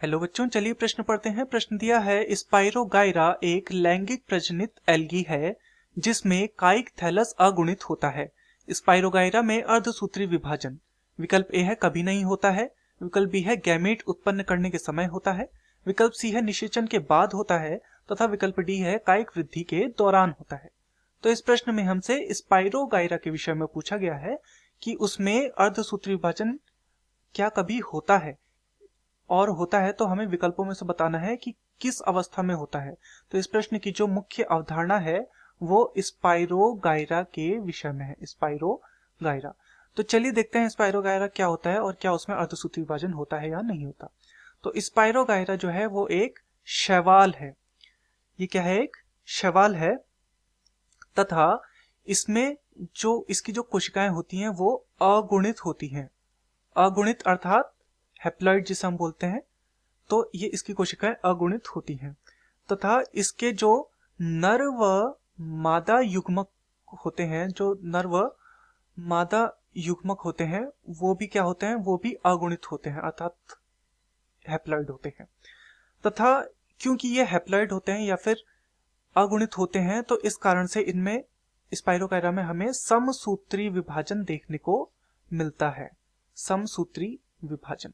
Hello बच्चों, चलिए प्रश्न पढ़ते हैं। प्रश्न दिया है स्पाइरोगाइरा एक लैंगिक प्रजनित एल्गी है जिसमें काइक थैलस अगुणित होता है। स्पाइरोगाइरा में अर्धसूत्री विभाजन। विकल्प ए है कभी नहीं होता है, विकल्प बी है गैमेट उत्पन्न करने के समय होता है, विकल्प सी है निषेचन के बाद होता है तथा विकल्प डी है काइक वृद्धि के दौरान होता है। तो इस प्रश्न में हमसे स्पाइरोगाइरा के विषय में पूछा गया है कि उसमें अर्धसूत्री विभाजन क्या कभी होता है, और होता है तो हमें विकल्पों में से बताना है कि किस अवस्था में होता है। तो इस प्रश्न की जो मुख्य अवधारणा है वो स्पाइरोगाइरा के विषय में है, स्पाइरोगाइरा। तो चलिए देखते हैं स्पाइरोगाइरा क्या होता है और क्या उसमें अर्धसूत्री विभाजन होता है या नहीं होता। तो स्पाइरोगाइरा जो है वो एक शैवाल है। ये क्या है? एक शैवाल है तथा इसमें जो इसकी जो कोशिकाएं होती हैं वो अगुणित होती हैं। अगुणित अर्थात हैप्लॉइड जिसे हम बोलते हैं, तो ये इसकी कोशिकाएं अगुणित होती हैं तथा इसके जो नर व मादा युग्मक होते हैं, जो नर व मादा युग्मक होते हैं वो भी क्या होते हैं? वो भी अगुणित होते हैं अर्थात हैप्लॉइड होते हैं। तथा क्योंकि ये हैप्लॉइड होते हैं या फिर अगुणित होते हैं तो इस कारण से इनमें स्पाइरोगाइरा में हमें समसूत्री विभाजन देखने को मिलता है, समसूत्री विभाजन।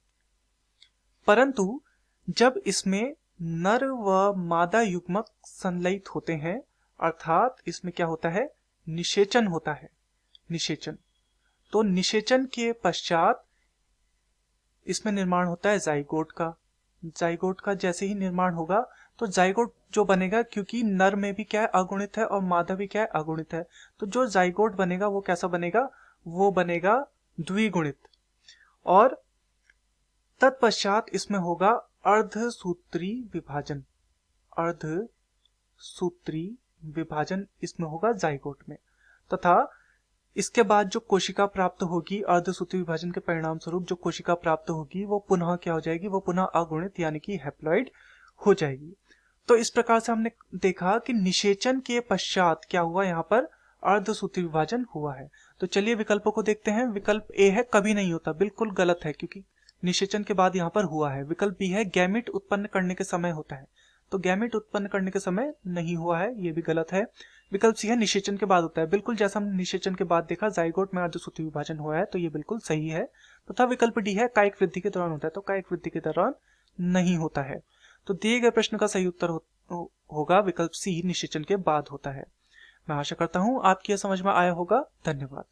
परंतु जब इसमें नर व मादा युग्मक संलयित होते हैं अर्थात इसमें क्या होता है? निषेचन होता है। निषेचन, तो निषेचन के पश्चात इसमें निर्माण होता है जाइगोट का। जाइगोट का जैसे ही निर्माण होगा तो जाइगोट जो बनेगा, क्योंकि नर में भी क्या है? अगुणित है और मादा भी क्या है? अगुणित है। तो जो जाइगोट बनेगा वो कैसा बनेगा? वो बनेगा द्विगुणित। और तत्पश्चात इसमें होगा अर्धसूत्री विभाजन। अर्धसूत्री विभाजन इसमें होगा जाइगोट में। तथा इसके बाद जो कोशिका प्राप्त होगी अर्धसूत्री विभाजन के परिणाम स्वरूप जो कोशिका प्राप्त होगी वो पुनः क्या हो जाएगी? वो पुनः अगुणित यानी कि हैप्लॉइड हो जाएगी। तो इस प्रकार से हमने देखा कि निषेचन के पश्चात क्या हुआ? यहाँ पर अर्धसूत्री विभाजन हुआ है। तो चलिए विकल्पों को देखते हैं। विकल्प ए है कभी नहीं होता, बिल्कुल गलत है क्योंकि निषेचन के बाद यहाँ पर हुआ है। विकल्प बी है गैमेट उत्पन्न करने के समय होता है, तो गैमेट उत्पन्न करने के समय नहीं हुआ है, ये भी गलत है। विकल्प सी है निषेचन के बाद होता है, बिल्कुल जैसा हमने निषेचन के बाद देखा जाइगोट में अर्धसूत्री विभाजन हुआ है, तो ये बिल्कुल सही है। तथा विकल्प डी है कायिक वृद्धि के दौरान होता है, तो कायिक वृद्धि के दौरान नहीं होता है। तो दिए गए प्रश्न का सही उत्तर होगा विकल्प सी, निषेचन के बाद होता है। मैं आशा करता हूं आपकी यह समझ में आया होगा। धन्यवाद।